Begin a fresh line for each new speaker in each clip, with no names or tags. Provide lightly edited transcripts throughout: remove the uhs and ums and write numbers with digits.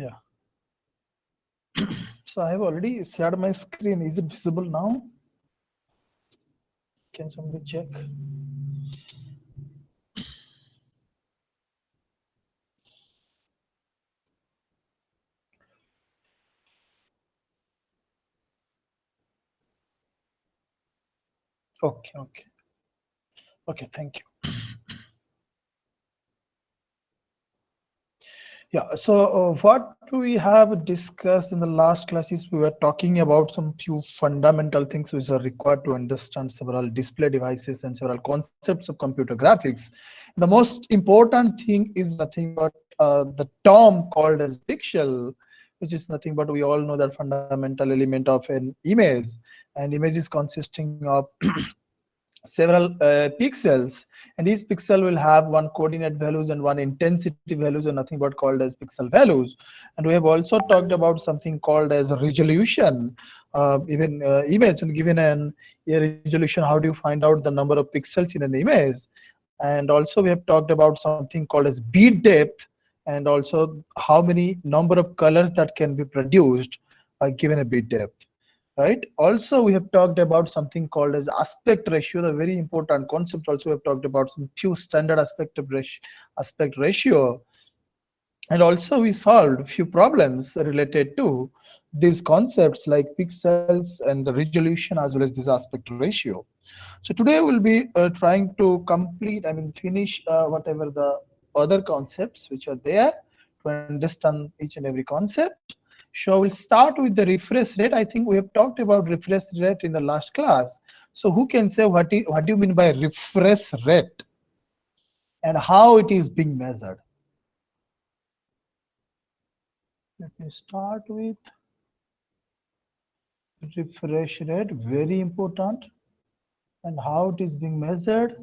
Yeah. So I have already shared my screen. Is it visible now? Can somebody check? Okay, okay. Okay, thank you. Yeah, so what we have discussed in the last classes, we were talking about some few fundamental things which are required to understand several display devices and several concepts of computer graphics. The most important thing is nothing but the term called as pixel, which is nothing but we all know that fundamental element of an image, and image is consisting of several pixels, and each pixel will have one coordinate values and one intensity values, and nothing but called as pixel values. And we have also talked about something called as resolution, even image, and given a resolution, how do you find out the number of pixels in an image. And also we have talked about something called as bit depth, and also how many number of colors that can be produced given a bit depth, right? Also we have talked about something called as aspect ratio, the very important concept. Also we have talked about some few standard aspect ratio, and also we solved few problems related to these concepts like pixels and the resolution as well as this aspect ratio. So today we'll be trying to complete, I mean finish whatever the other concepts which are there to understand each and every concept. So we'll start with the refresh rate. I think we have talked about refresh rate in the last class. So who can say what do you mean by refresh rate and how it is being measured? Let me start with refresh rate, very important, and how it is being measured.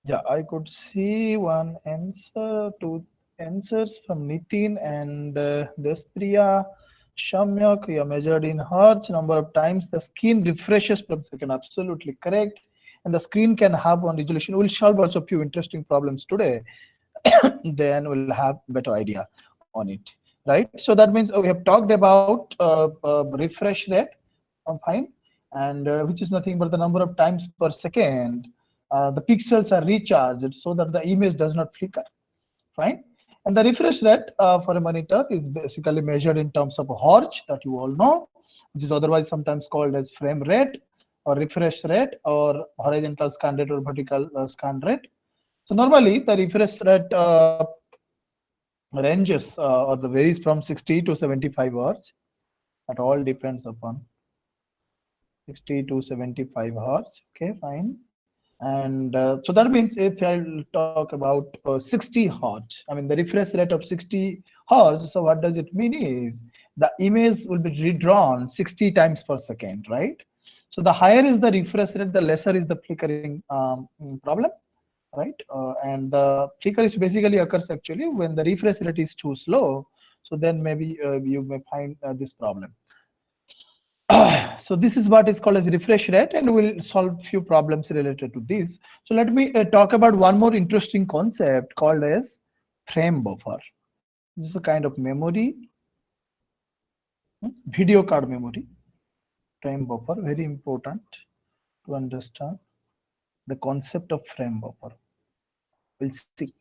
Yeah, I could see one answer, two answers from Nitin and Despriya. Shamyak, you measured in hertz, number of times the screen refreshes per second. Absolutely correct. And the screen can have one resolution. We'll solve also a few interesting problems today. Then we'll have better idea on it, right? So that means we have talked about refresh rate, fine, and which is nothing but the number of times per second the pixels are recharged so that the image does not flicker, fine. And the refresh rate for a monitor is basically measured in terms of hertz, that you all know, which is otherwise sometimes called as frame rate or refresh rate or horizontal scan rate or vertical scan rate. So normally the refresh rate ranges or the varies from 60 to 75 hertz. That all depends upon 60 to 75 hertz. Okay, fine. And so that means if I'll talk about 60 hertz, I mean the refresh rate of 60 hertz. So what does it mean is the image will be redrawn 60 times per second, right? So the higher is the refresh rate, the lesser is the flickering problem, right? And the flicker is basically occurs actually when the refresh rate is too slow. So then maybe you may find this problem. So this is what is called as refresh rate, and we'll solve few problems related to this. So let me talk about one more interesting concept called as frame buffer. This is a kind of memory, video card memory. Frame buffer, very important to understand the concept of frame buffer. We'll see.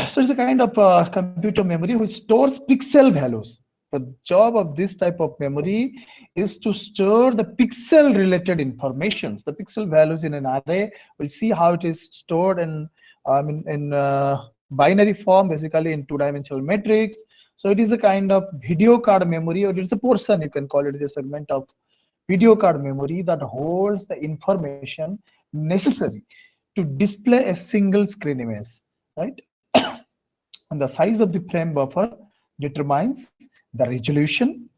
So it's a kind of computer memory which stores pixel values. The job of this type of memory is to store the pixel related informations, the pixel values in an array. We'll see how it is stored in binary form, basically in two-dimensional matrix. So it is a kind of video card memory, or it's a portion, you can call it, a segment of video card memory that holds the information necessary to display a single screen image, right? And the size of the frame buffer determines the resolution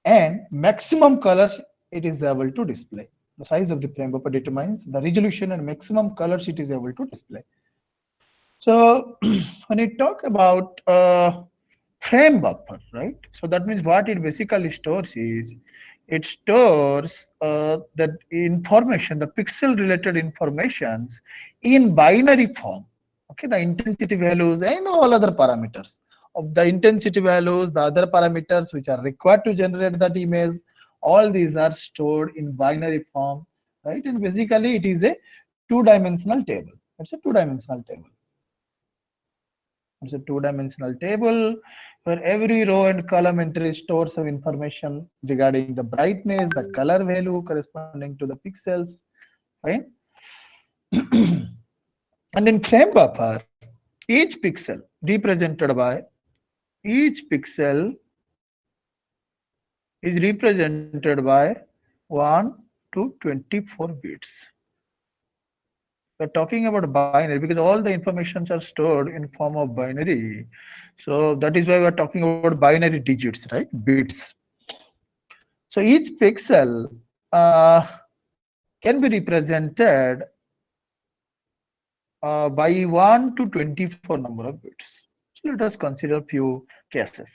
and maximum colors it is able to display. The size of the frame buffer determines the resolution and maximum colors it is able to display. So when you talk about frame buffer, right? So that means what it basically stores is, it stores the information, the pixel related informations in binary form. Okay, the intensity values and all other parameters of the intensity values, the other parameters which are required to generate that image, all these are stored in binary form, right? And basically it is a two-dimensional table. It's a two-dimensional table. It's a two-dimensional table where every row and column entry stores some information regarding the brightness, the color value corresponding to the pixels, right? And in frame buffer, each pixel represented by each pixel is represented by 1 to 24 bits. We're talking about binary because all the informations are stored in form of binary. So that is why we're talking about binary digits, right? Bits. So each pixel can be represented by 1 to 24 number of bits. So let us consider a few cases.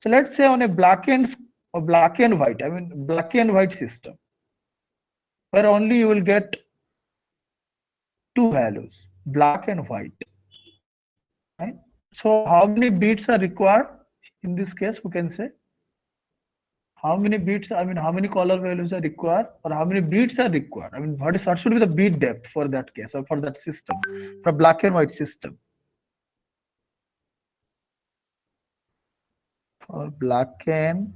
So let's say on a black and white, I mean black and white system, where only you will get two values, black and white. Right? So how many bits are required in this case? We can say how many bits, I mean how many color values are required, or how many bits are required. I mean what should be the bit depth for that case or for that system, for black and white system. For black and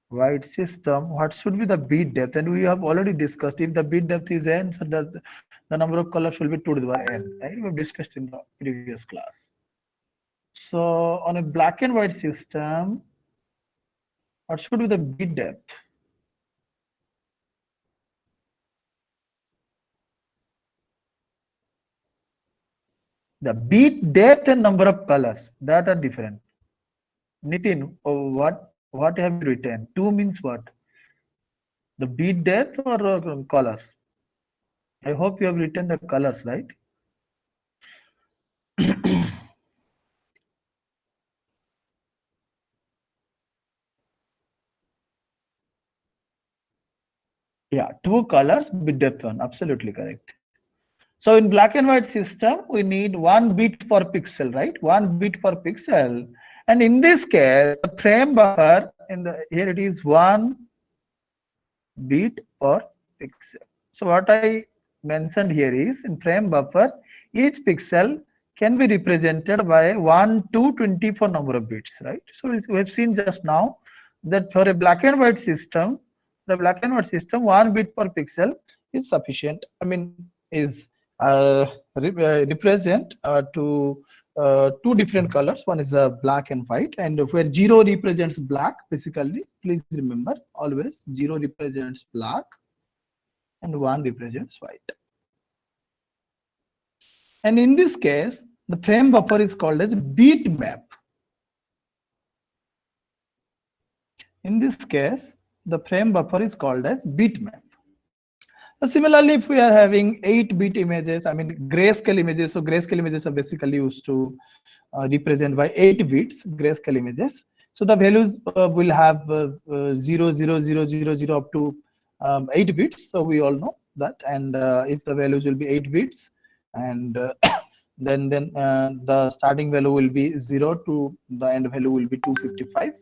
white system, what should be the bit depth? And we have already discussed, if the bit depth is n, so that the number of colors will be 2 to the power n, right? We have discussed in the previous class. So on a black and white system, what should be the bit depth? The bit depth and number of colors, that are different. Nitin, what have you written? 2 means what? The bit depth or colors? I hope you have written the colors, right? Yeah, 2 colors, bit depth 1, absolutely correct. So in black and white system, we need 1 bit per pixel, right? 1 bit per pixel. And in this case, the frame buffer, here it is 1 bit per pixel. So what I mentioned here is, in frame buffer, each pixel can be represented by 1 to 24 number of bits, right? So we have seen just now that for a black and white system, the black and white system, 1 bit per pixel is sufficient. I mean, is represent to two different colors. One is black and white, and where 0 represents black, basically, please remember always 0 represents black and 1 represents white. And in this case, the frame buffer is called as bitmap. In this case, the frame buffer is called as bitmap. Similarly, if we are having 8-bit images, I mean grayscale images, so grayscale images are basically used to represent by 8 bits grayscale images. So the values will have 0, 0, 0, 0, 0 up to 8 bits. So we all know that. And if the values will be 8 bits, and then the starting value will be 0 to the end value will be 255,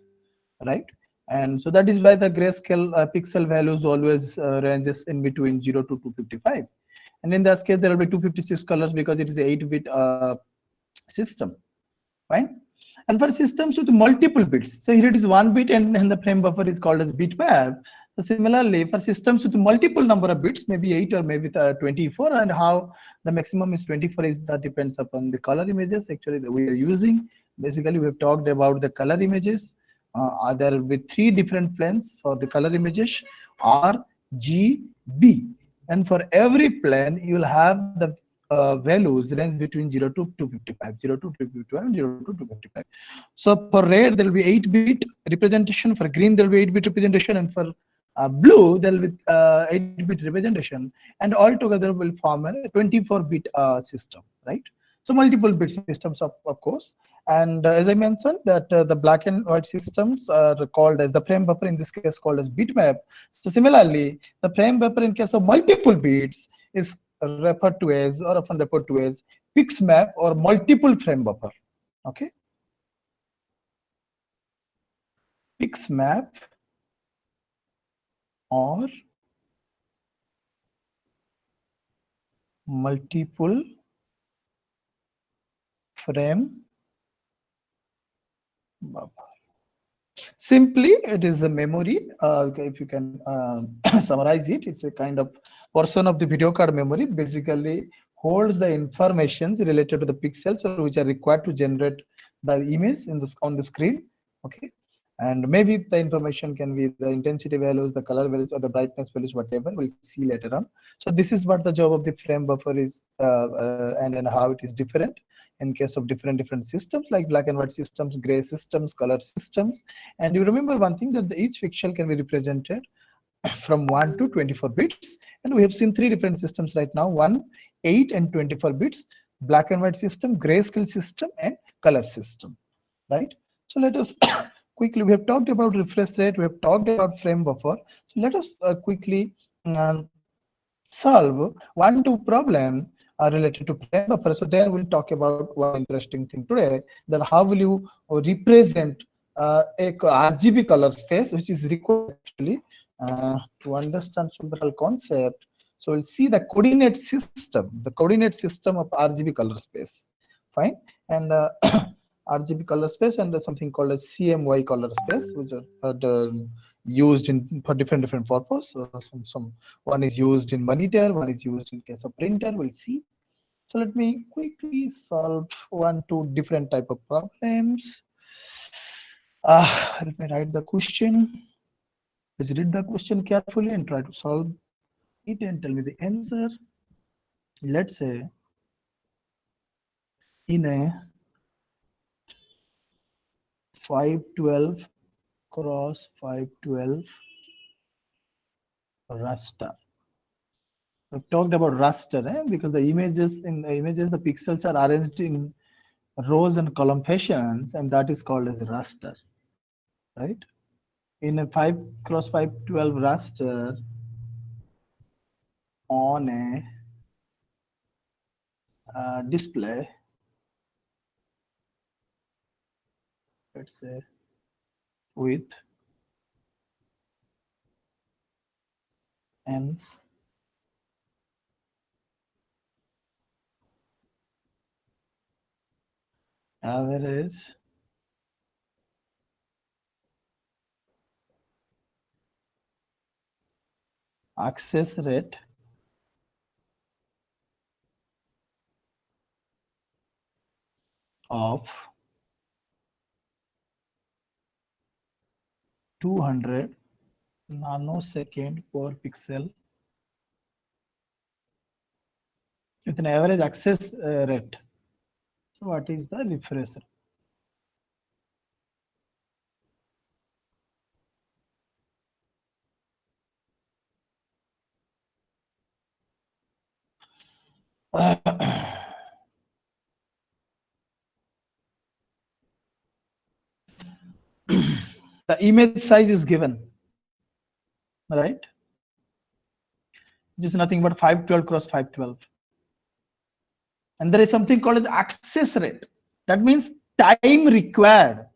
right? And so that is why the grayscale pixel values always ranges in between 0 to 255. And in this case, there will be 256 colors because it is an 8-bit system, right? And for systems with multiple bits, so here it is 1 bit and the frame buffer is called as bitmap. So similarly, for systems with multiple number of bits, maybe 8 or maybe 24, and how the maximum is 24 is that depends upon the color images actually that we are using. Basically, we have talked about the color images. There will be 3 different planes for the color images, R, G, B. And for every plane, you will have the values range between 0 to 255, 0 to 255, and 0 to 255. So for red, there will be 8-bit representation. For green, there will be 8-bit representation. And for blue, there will be 8-bit representation. And all together will form a 24-bit system, right? So multiple bit systems, of course. And as I mentioned, that the black and white systems are called as the frame buffer, in this case called as bitmap. So similarly, the frame buffer in case of multiple bits is referred to as, or often referred to as, pixmap or multiple frame buffer. Okay. Pixmap or multiple frame buffer. Simply, it is a memory. If you can summarize it, it's a kind of portion of the video card memory, basically holds the informations related to the pixels or which are required to generate the image in this on the screen. Okay. And maybe the information can be the intensity values, the color values, or the brightness values, whatever. We'll see later on. So this is what the job of the frame buffer is, and how it is different in case of different systems, like black and white systems, gray systems, color systems. And you remember one thing, that each pixel can be represented from 1 to 24 bits. And we have seen three different systems right now: 1, 8, and 24 bits, black and white system, grayscale system, and color system, right? So let us quickly, we have talked about refresh rate, we have talked about frame buffer. So let us quickly solve one, two problem related to frame buffer. So there we'll talk about one interesting thing today, that how will you represent a RGB color space, which is required actually to understand overall concept. So we'll see the coordinate system of RGB color space. Fine. And RGB color space and something called a CMY color space, which are used in for different purpose. One is used in monitor, one is used in case of printer. We'll see. So let me quickly solve one, two different type of problems. Let me write the question. Let's read the question carefully and try to solve it and tell me the answer. Let's say in a 512 cross 512 raster. We've talked about raster, because the images, the pixels are arranged in rows and column fashions, and that is called as raster, right? In a 5 cross 512 raster on a display, let's say with an average access rate of 200 nanosecond per pixel with an average access rate. So what is the refresh rate? The image size is given, right? Which is nothing but 512 cross 512. And there is something called as access rate. That means time required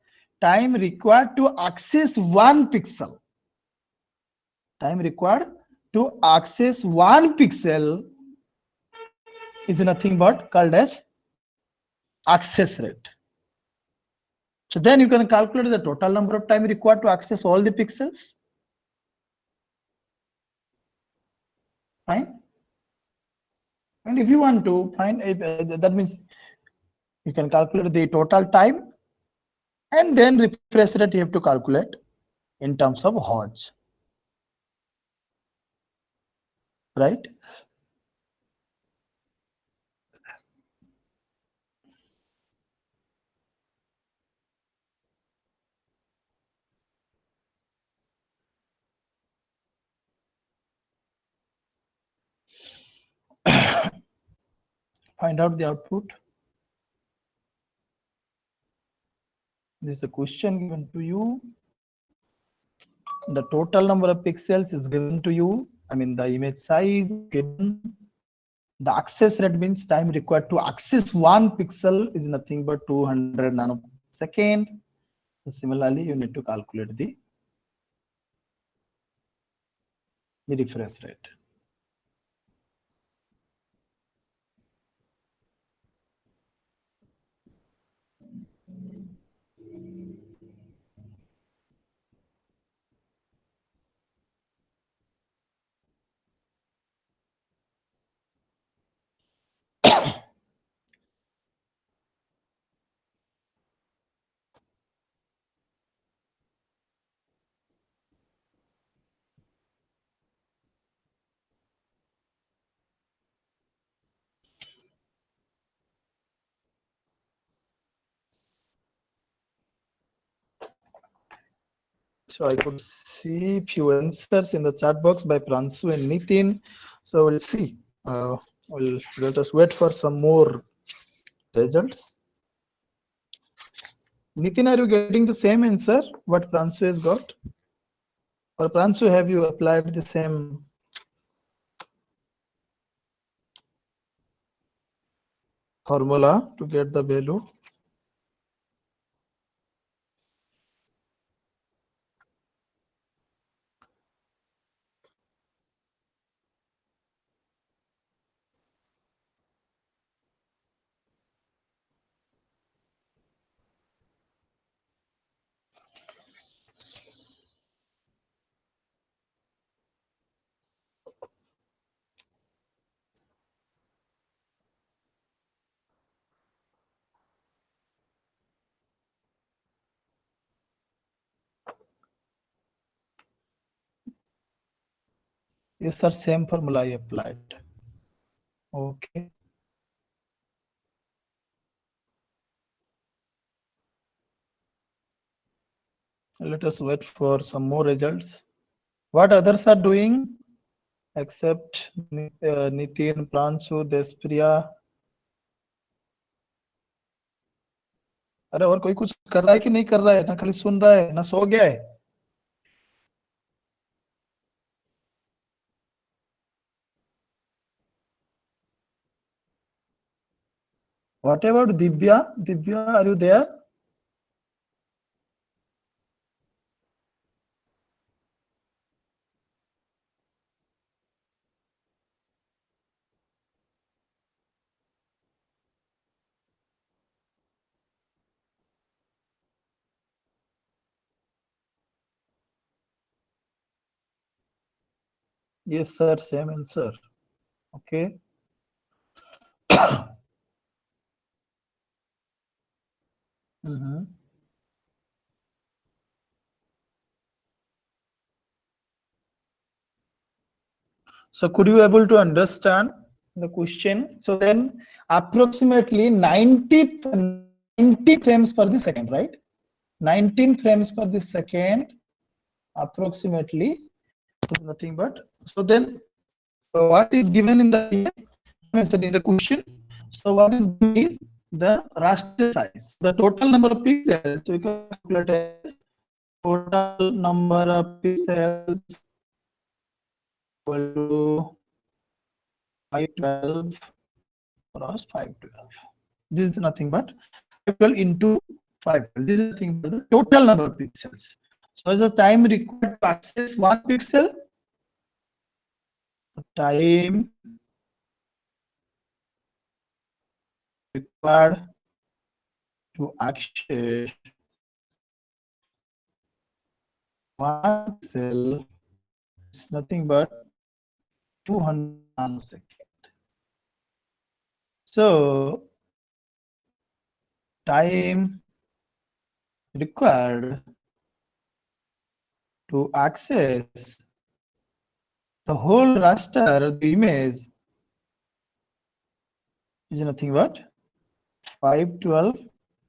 to access one pixel. Time required to access one pixel is nothing but called as access rate. So then you can calculate the total number of time required to access all the pixels. Fine. And if you want to find, that means you can calculate the total time, and then refresh rate you have to calculate in terms of Hodge, right? Find out the output. This is a question given to you. The total number of pixels is given to you. I mean, the image size is given. The access rate means time required to access one pixel is nothing but 200 nanosecond. Similarly, you need to calculate the refresh rate. So I could see few answers in the chat box by Pransu and Nitin. So we'll see. Let us wait for some more results. Nitin, are you getting the same answer what Pransu has got? Or Pransu, have you applied the same formula to get the value? Yes, sir, same formula I applied. Okay. Let us wait for some more results. What others are doing except Nitin, Pransu, Despriya? अरे और कोई कुछ कर रहा है कि नहीं कर रहा है? ना खाली सुन रहा है ना सो गया है? What about Divya? Divya, are you there? Yes, sir, same answer. Okay. So could you able to understand the question? So then approximately 90 frames per the second, right? 19 frames per the second approximately is nothing but. So then what is given in the question? So what is given is the raster size, the total number of pixels. So we can calculate as total number of pixels equal to 512 cross 512. This is nothing but 512 into 512. This is nothing but the total number of pixels. So as the time required to access one pixel, time required to access one pixel is nothing but 200 nanosecond. So time required to access the whole raster, the image, is nothing but 512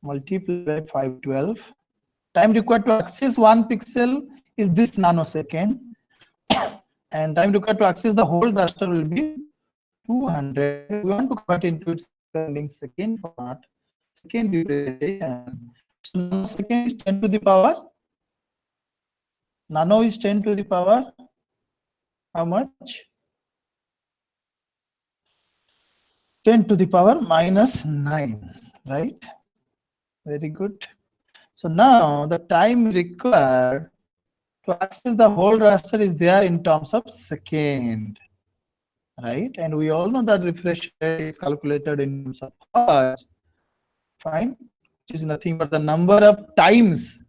multiplied by 512. Time required to access one pixel is this nanosecond, and time required to access the whole raster will be 200. We want to convert into its second part, second duration. So nanosecond is 10 to the power. Nano is 10 to the power. How much? 10 to the power minus 9, right? Very good. So now the time required to access the whole raster is there in terms of second, right? And we all know that refresh rate is calculated in terms of hertz, fine, which is nothing but the number of times,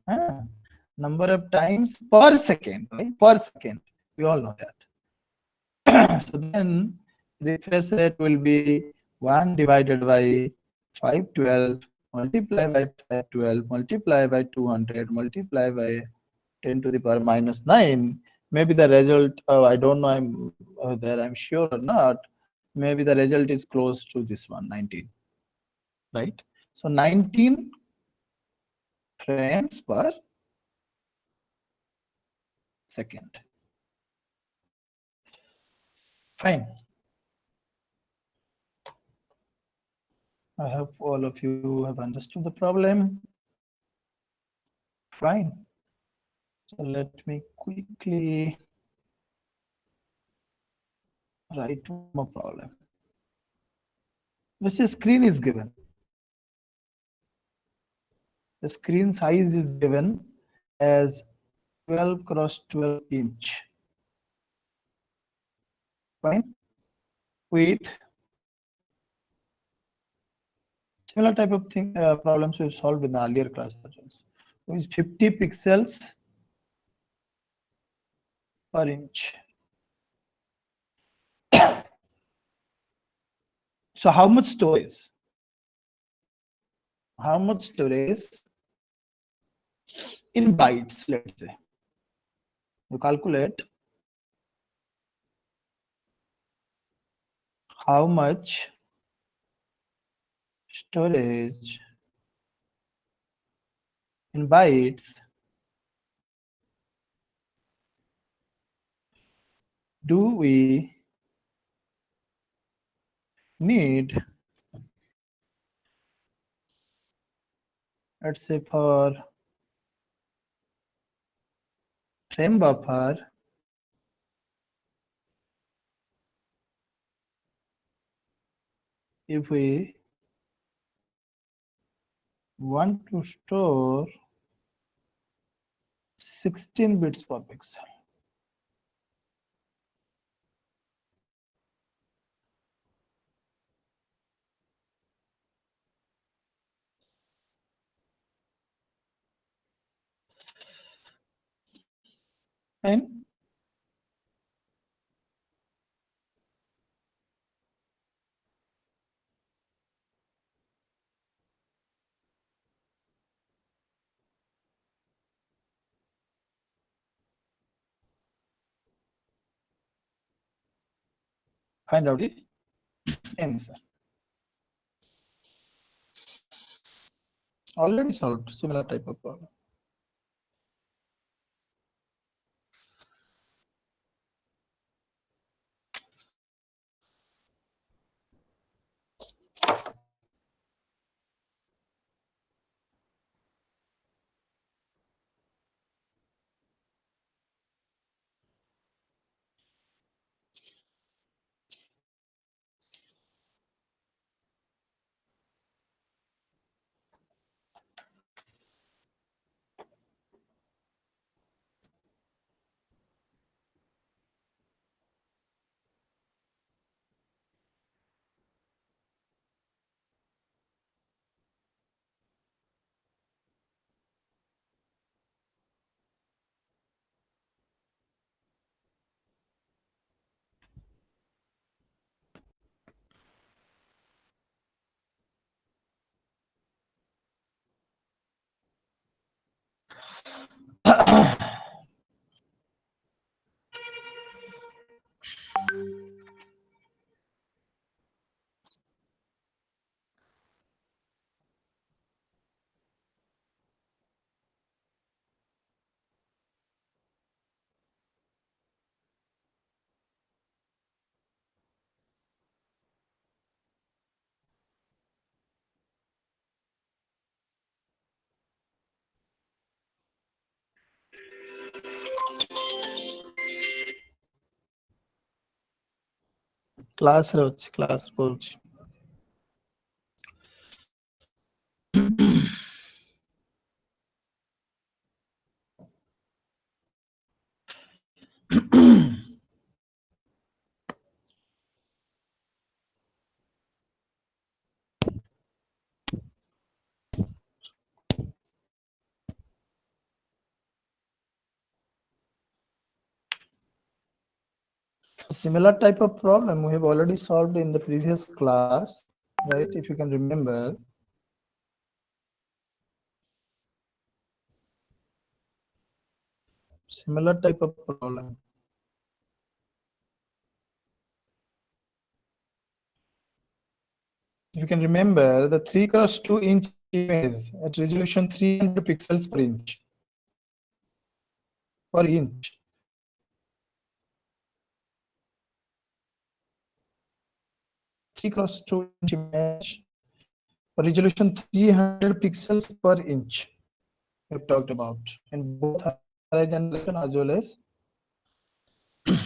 number of times per second, right? Per second, we all know that. So then refresh rate will be 1 divided by 512 multiply by 512 multiply by 200 multiply by 10 to the power minus 9. Maybe the result, I don't know, I'm sure or not, maybe the result is close to this one, 19, right? So 19 frames per second. Fine. I hope all of you have understood the problem. Fine. So let me quickly write more problem. This screen is given. The screen size is given as 12 cross 12 inch. Fine. With similar type of thing problems we've solved in the earlier class versions. With 50 pixels per inch. So how much storage? How much storage in bytes, let's say? You calculate how much storage in bytes do we need, let's say, for frame buffer if we want to store 16 bits per pixel. And find out the answer. Already solved similar type of problem. Class bolchi. Similar type of problem we have already solved in the previous class, right? If you can remember. Similar type of problem. If you can remember, the 3x2 inch image at resolution 300 pixels per inch. 3x2 inch image, resolution 300 pixels per inch. We've talked about in both horizontal direction as well as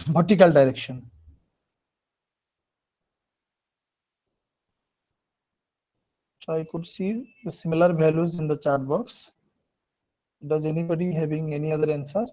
vertical direction. So I could see the similar values in the chat box. Does anybody having any other answer?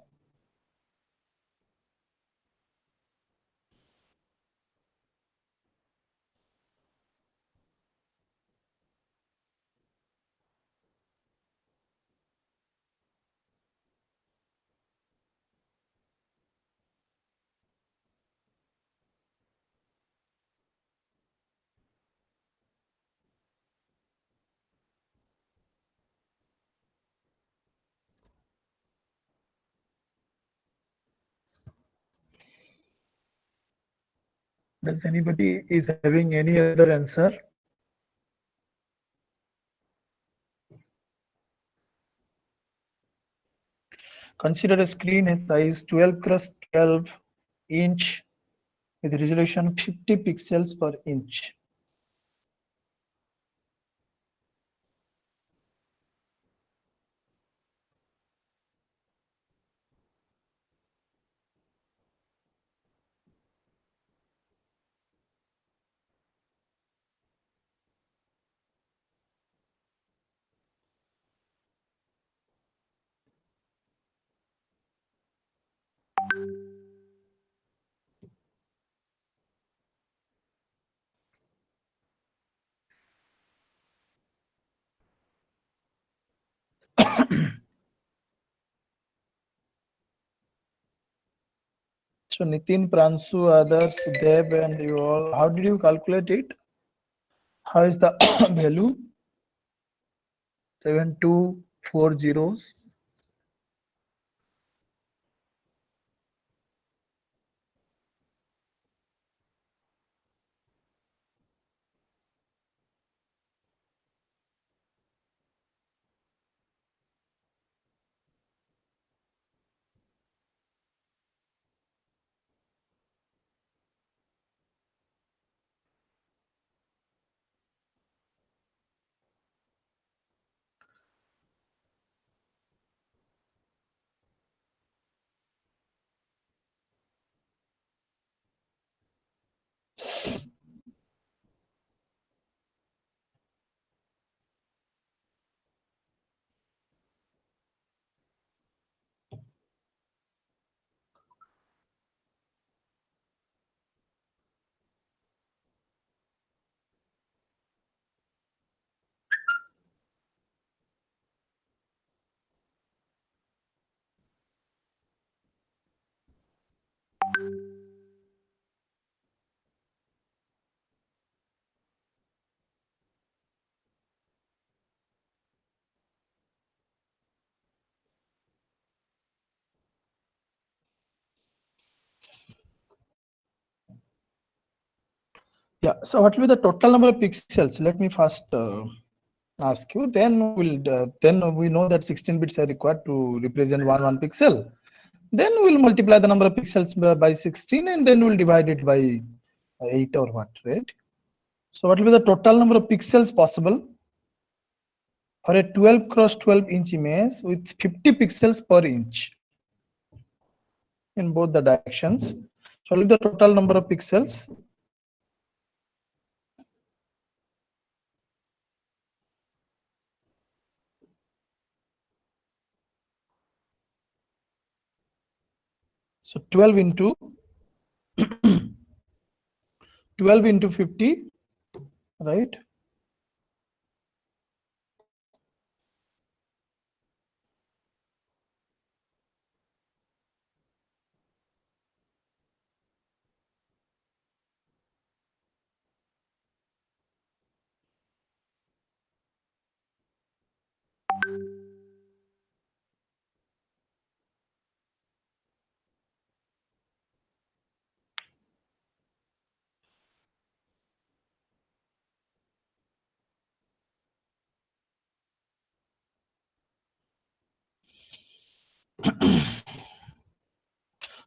Does anybody is having any other answer? Consider a screen has size 12 cross 12 inch with resolution 50 pixels per inch. So Nitin, Pransu, others, Deb, and you all, how did you calculate it? How is the value? 7240. Yeah, so what will be the total number of pixels? Let me first ask you, then we know that 16 bits are required to represent one pixel. Then we'll multiply the number of pixels by 16 and then we'll divide it by 8 or what, right? So what will be the total number of pixels possible for a 12 cross 12 inch image with 50 pixels per inch? in both the directions. So leave the total number of pixels. So 12 into 12 into 50, right?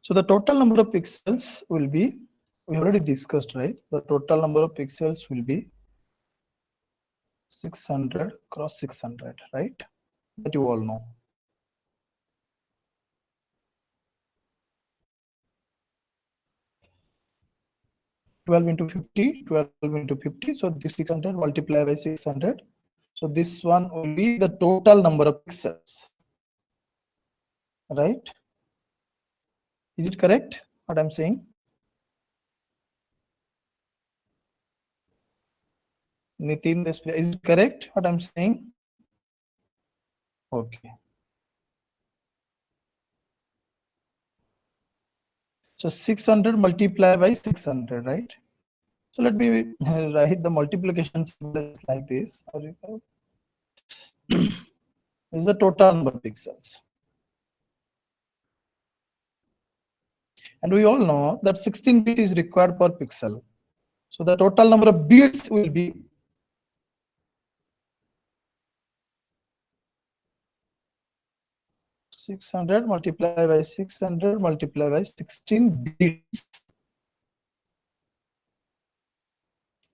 So the total number of pixels will be, we already discussed, right? The total number of pixels will be 600 cross 600, right? That you all know. Twelve into 50, 12 into 50. So this 600 multiplied by 600. So this one will be the total number of pixels, right? Is it correct what I'm saying? Nitin, this is it correct what I'm saying? Okay. So 600 multiplied by 600, right? So let me write the multiplication symbols like this. This is the total number of pixels. And we all know that 16 bit is required per pixel. So the total number of bits will be 600 multiplied by 600 multiplied by 16 bits,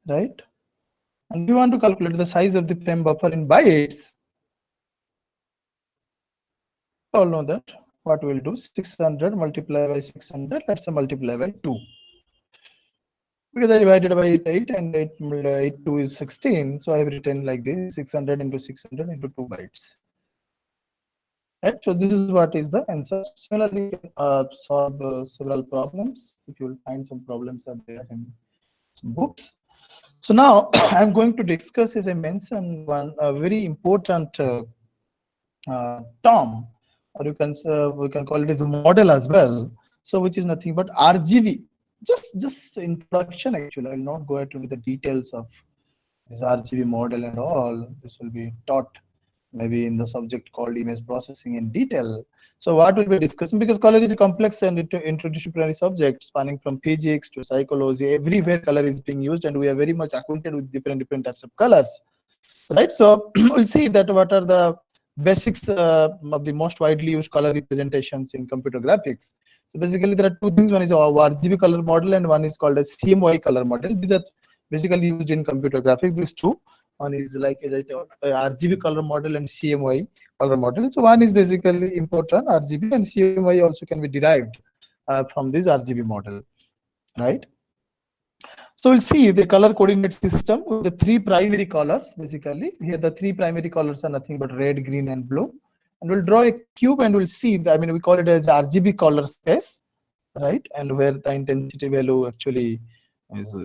right? And we want to calculate the size of the frame buffer in bytes. We all know that what we'll do, 600 multiplied by 600, let's say multiply by 2. Because I divided by 8 and 8 2 is 16. So I have written like this, 600 into 600 into 2 bytes. Right, so this is what is the answer. Similarly, you can solve several problems. If you will find some problems are there in some books. So now I'm going to discuss, as I mentioned, one very important term, or you can we can call it as a model as well. So which is nothing but RGB. Just introduction actually. I will not go into the details of this RGB model and all. This will be taught maybe in the subject called image processing in detail. So what we'll be discussing, because color is a complex and interdisciplinary subject spanning from physics to psychology, everywhere color is being used, and we are very much acquainted with different types of colors, right? So we'll see that what are the basics of the most widely used color representations in computer graphics. So basically there are two things. One is our RGB color model and one is called a CMY color model. These are basically used in computer graphics, these two. One is like, as I told, RGB color model and CMY color model. So one is basically important RGB, and CMY also can be derived from this RGB model, right? So we'll see the color coordinate system with the three primary colors. Basically, here the three primary colors are nothing but red, green, and blue. And we'll draw a cube and we'll see. I mean, we call it as RGB color space, right? And where the intensity value actually is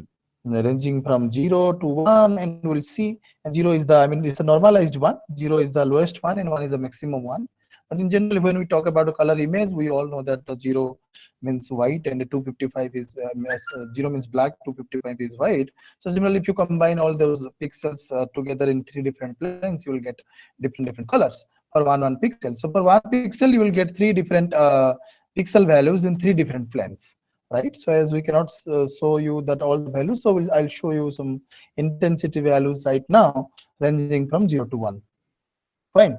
ranging from 0 to 1, and we'll see. And 0 is the, I mean, it's a normalized one. 0 is the lowest one, and 1 is the maximum one. But in general, when we talk about a color image, we all know that the 0 means white and the 255 is 0 means black, 255 is white. So similarly, if you combine all those pixels together in three different planes, you will get different colors for one pixel. So for one pixel, you will get three different pixel values in three different planes, right? So as we cannot show you that all the values, so I'll show you some intensity values right now ranging from 0 to 1. Fine.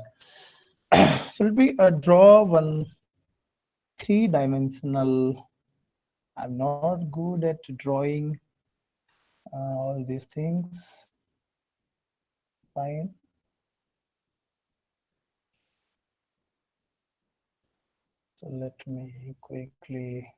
So let me draw one three-dimensional. I'm not good at drawing all these things. Fine. So let me quickly.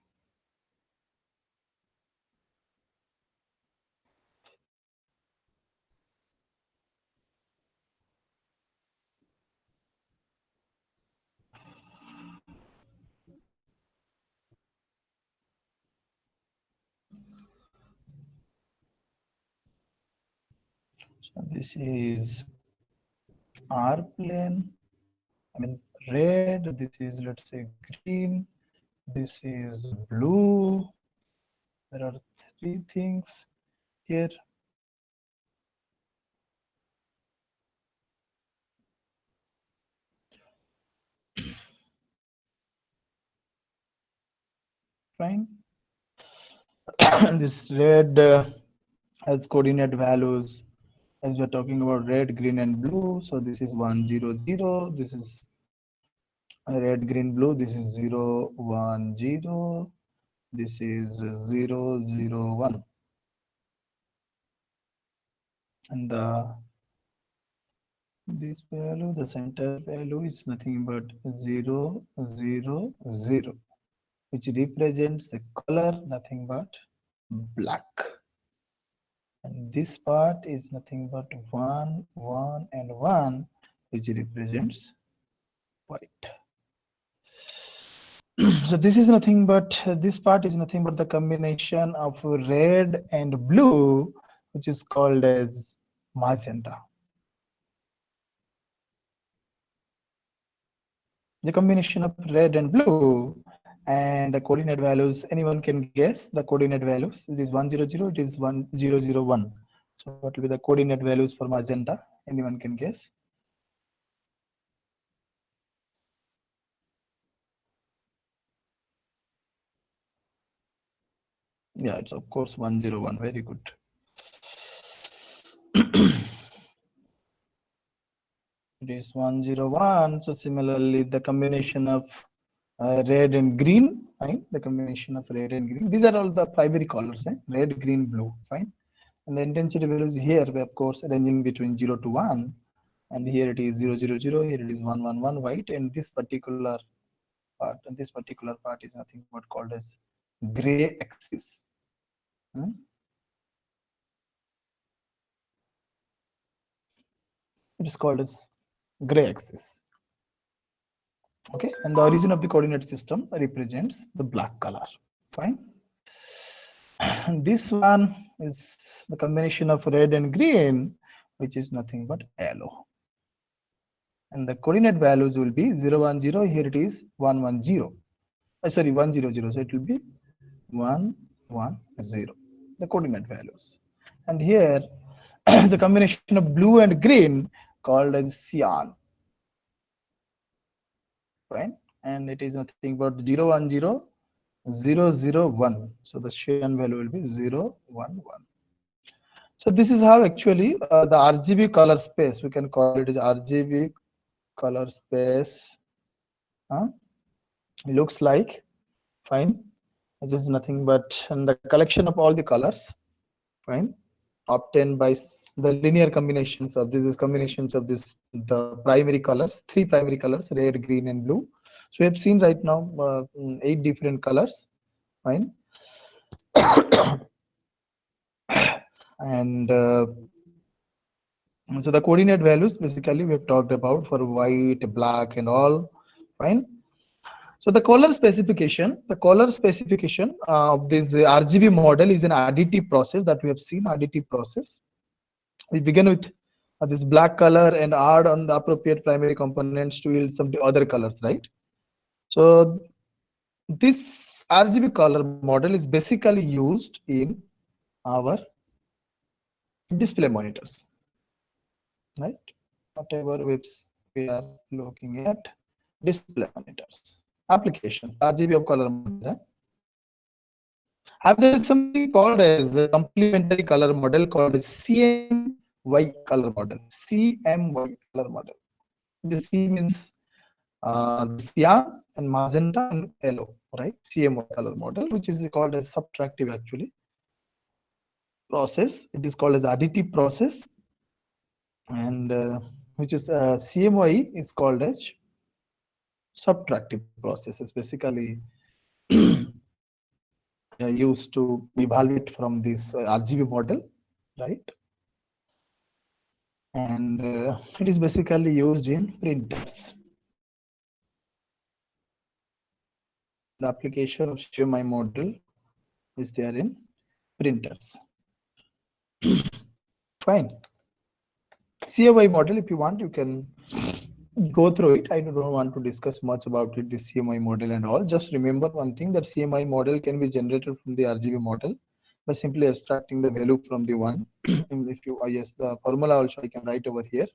So this is R plane, I mean red, this is let's say green, this is blue. There are three things here. Fine. This red has coordinate values as we're talking about red, green, and blue. So this is 1, 0, 0. This is red, green, blue. This is 0, 1, 0. This is 0, 0, 1. And this value, the center value is nothing but 0, 0, 0, which represents the color, nothing but black. And this part is nothing but 1, 1, and 1, which represents white. So this is nothing but, this part is nothing but the combination of red and blue, which is called as magenta. The combination of red and blue, and the coordinate values, anyone can guess the coordinate values. It is 100, it is 1001. So what will be the coordinate values for magenta? Anyone can guess? Yeah, it's of course 101. Very good. It is 101. So similarly, the combination of red and green, fine. The combination of red and green. These are all the primary colors, red, green, blue, fine. And the intensity values here, of course, ranging between 0 to 1. And here it is 0, 0, 0. Here it is 1, 1, 1 white. And this particular part, is nothing but called as gray axis. It is called as gray axis. Okay, and the origin of the coordinate system represents the black color. Fine. And this one is the combination of red and green, which is nothing but yellow. And the coordinate values will be 0, 1, 0. Here it is 1, 1, 0. Sorry, 1, 0, 0. So it will be 1, 1, 0. The coordinate values. And here the combination of blue and green called as cyan. Right? And it is nothing but 0, 1, 0, 0, 0, 1. So the cyan value will be 0, 1, 1. So this is how actually the RGB color space, we can call it as RGB color space, looks like. Fine. It is nothing but the collection of all the colors, fine, obtained by the linear combinations of these the primary colors, three primary colors, red, green, and blue. So we have seen right now 8 different colors, fine. And so the coordinate values basically we have talked about for white, black, and all, fine. So the color specification of this RGB model is an additive process that we have seen. Additive process. We begin with this black color and add on the appropriate primary components to yield some other colors, right? So this RGB color model is basically used in our display monitors, right? Whatever webs we are looking at, display monitors, application, RGB of color model. Have there something called as a complementary color model called as CMY color model. CMY color model. The C means cyan and magenta and yellow, right? CMY color model, which is called as subtractive actually process. It is called as additive process, and which is CMY is called as subtractive processes, basically used to evaluate from this RGB model, right? And it is basically used in printers. The application of CMI model is there in printers. Fine. CMI model, if you want, you can go through it. I don't want to discuss much about it, this CMI model and all. Just remember one thing, that CMI model can be generated from the RGB model by simply abstracting the value from the one. If you yes, the formula also I can write over here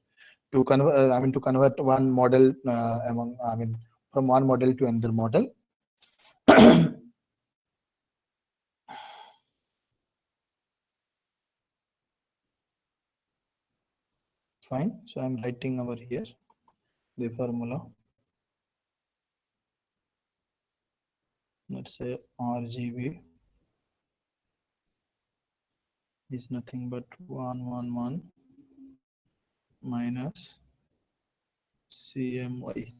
to convert. To convert one model from one model to another model. Fine. So I'm writing over here the formula. Let's say RGB is nothing but 111 minus CMY.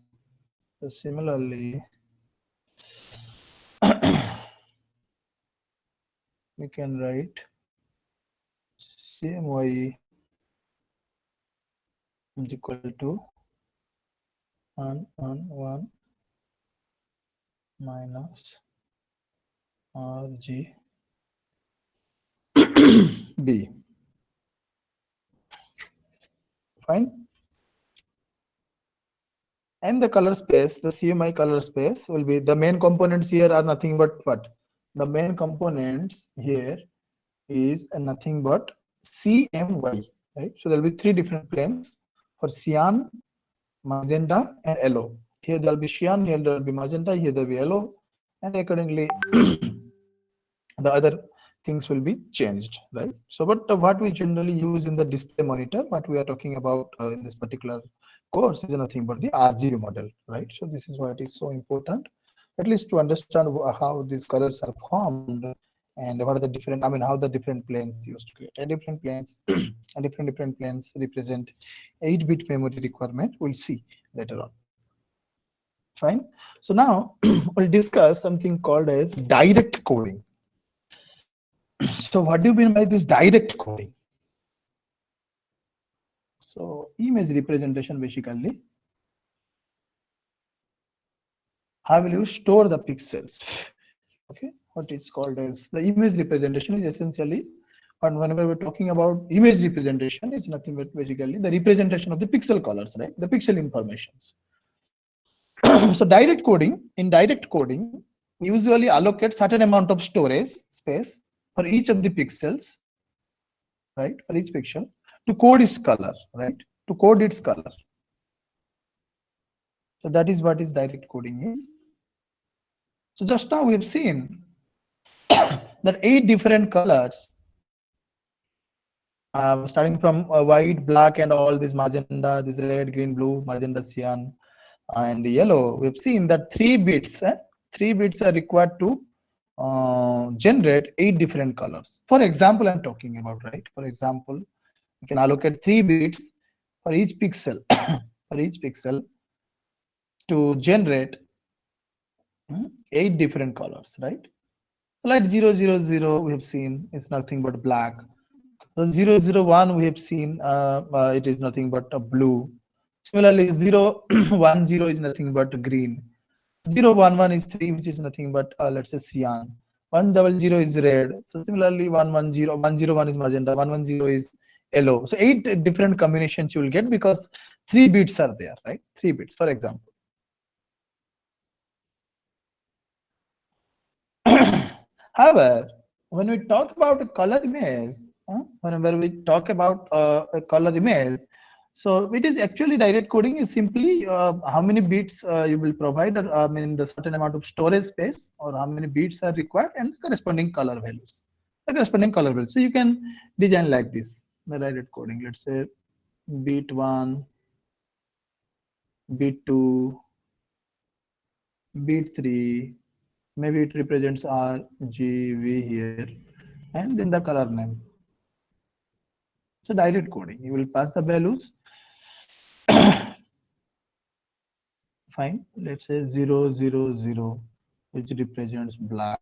So similarly, we can write CMY is equal to 111 minus RGB. Fine. And the color space, the CMI color space will be, the main components here are nothing but what? The main components here is nothing but CMY, right? So there will be three different planes for cyan, magenta, and yellow. Here there will be cyan, here there will be magenta, here there will be yellow, and accordingly the other things will be changed, right? So but what we generally use in the display monitor, what we are talking about in this particular course, is nothing but the RGB model, right? So this is why it is so important, at least to understand how these colors are formed and what are the different, how the different planes used to create. And different planes and different planes represent 8-bit memory requirement. We'll see later on. Fine. So now we'll discuss something called as direct coding. So what do you mean by this direct coding? So image representation, basically, how will you store the pixels? Okay, what is called as the image representation is essentially, and whenever we're talking about image representation, it's nothing but basically the representation of the pixel colors, right? The pixel informations. So in direct coding, usually allocate certain amount of storage space for each of the pixels, right? For each pixel to code its color, right? To code its color. So that is what is direct coding is. So just now we have seen that 8 different colors, starting from white, black, and all this magenta, this red, green, blue, magenta, cyan, and yellow. We've seen that 3 bits are required to generate 8 different colors. For example, I'm talking about, right? For example, we can allocate 3 bits for each pixel for each pixel to generate 8 different colors, right? Like 000 we have seen is nothing but black. So 001 we have seen it is nothing but a blue. Similarly 010 is nothing but green. 011 is 3, which is nothing but let's say cyan. 100 is red. So similarly 101 is magenta, 110 is yellow. So 8 different combinations you will get because 3 bits are there, right? 3 bits, for example. However, when we talk about a color image, whenever we talk about a color image, so it is actually direct coding is simply how many bits you will provide, the certain amount of storage space, or how many bits are required, and the corresponding color values. So you can design like this, the direct coding. Let's say bit 1, bit 2, bit 3. Maybe it represents RGB here, and then the color name. So direct coding, you will pass the values Fine. Let's say 0, 0, 0, which represents black.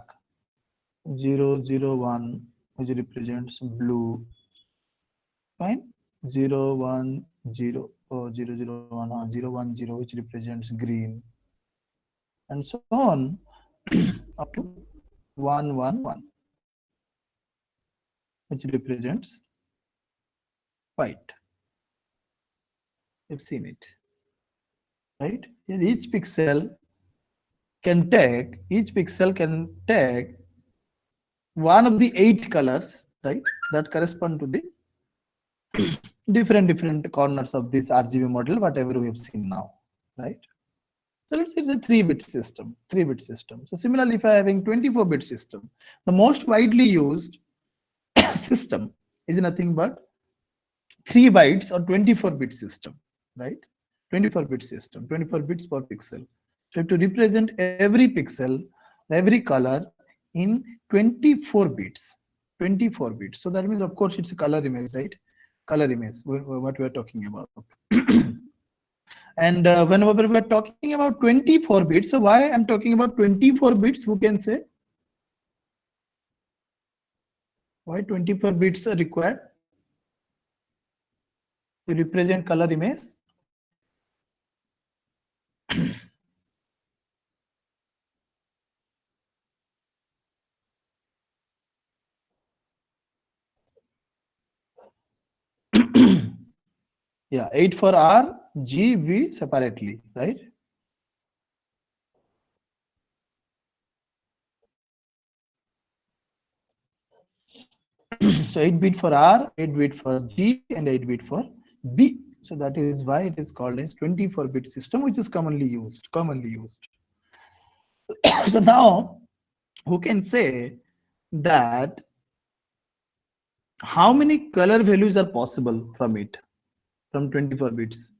0, 0, 1, which represents blue. Fine. 0, 1, 0, oh, 0, 0, 1, 0, 1, 0, which represents green. And so on up to 1, 1, 1, which represents white. You've seen it, right? Here each pixel can take one of the 8 colors, right? That correspond to the different corners of this RGB model, whatever we have seen now, right? So let's say it's a 3-bit system, 3-bit system. So similarly, if I having 24-bit system, the most widely used system is nothing but 3 bytes or 24-bit system, right? 24-bit system, 24 bits per pixel. So to represent every pixel, every color in 24 bits, 24 bits. So that means, of course, it's a color image, right? Color image, what we are talking about. And whenever we're talking about 24 bits, so why I'm talking about 24 bits, who can say? Why 24 bits are required to represent color image? Yeah, 8 for R, G, V separately, right? So 8-bit for R, 8-bit for G, and 8-bit for B. So that is why it is called as 24-bit system, which is commonly used. So now, who can say that how many color values are possible from it, from 24 bits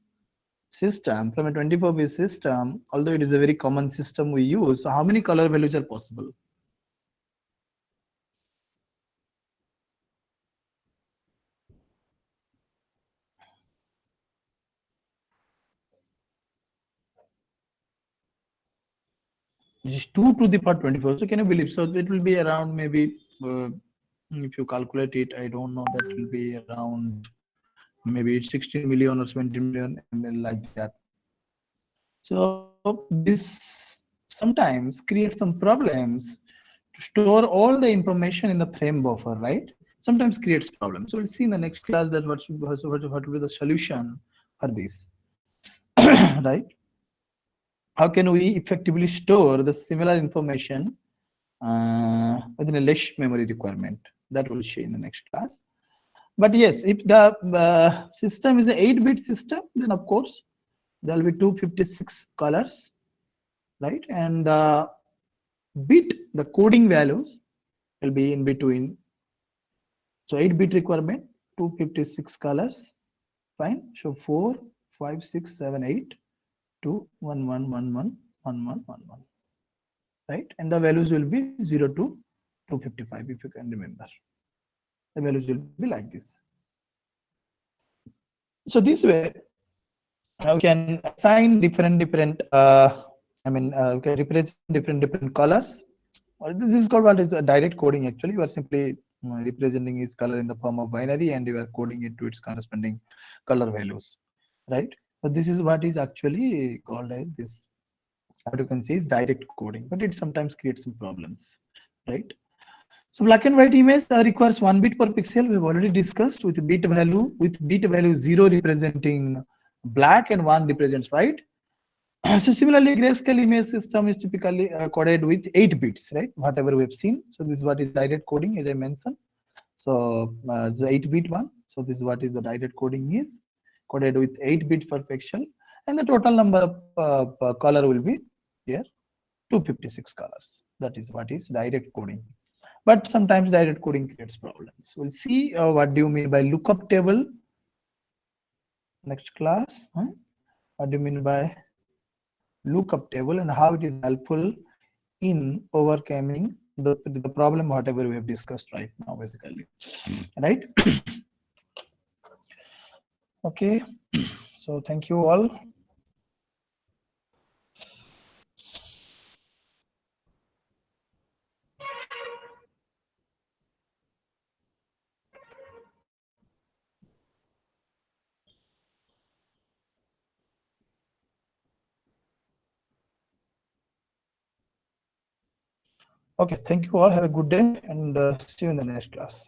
system, from a 24-bit system, although it is a very common system we use, so how many color values are possible? Which is 2 to the power 24. So can you believe? So it will be around maybe, if you calculate it, I don't know, that will be around maybe 16 million or 20 million ml, like that. So this sometimes creates some problems to store all the information in the frame buffer, right? Sometimes creates problems. So we'll see in the next class that what will be the solution for this, right? How can we effectively store the similar information within a less memory requirement? That will show in the next class. But yes, if the system is an 8-bit system, then of course there will be 256 colors, right? And the coding values will be in between. So 8-bit requirement, 256 colors, fine. So 4, 5, 6, 7, 8, 2, 1, 1, 1, 1, 1, 1, 1, 1, right? And the values will be 0 to 255, if you can remember. The values will be like this. So this way, we can assign different we can represent different colors. This is called what is a direct coding. Actually, you are simply representing its color in the form of binary, and you are coding it to its corresponding color values, right? So this is what is actually called as this, what you can say is direct coding, but it sometimes creates some problems, right? So black and white image requires 1 bit per pixel. We've already discussed with bit value 0 representing black and 1 represents white. So similarly, grayscale image system is typically coded with 8 bits, right? Whatever we've seen. So this is what is direct coding, as I mentioned. So the 8-bit one. So this is what is the direct coding is coded with 8 bits per pixel, and the total number of color will be here 256 colors. That is what is direct coding. But sometimes direct coding creates problems. We'll see what do you mean by lookup table next class. What do you mean by lookup table and how it is helpful in overcoming the problem whatever we have discussed right now, basically, right? Okay, so thank you all. Okay, thank you all. Have a good day and see you in the next class.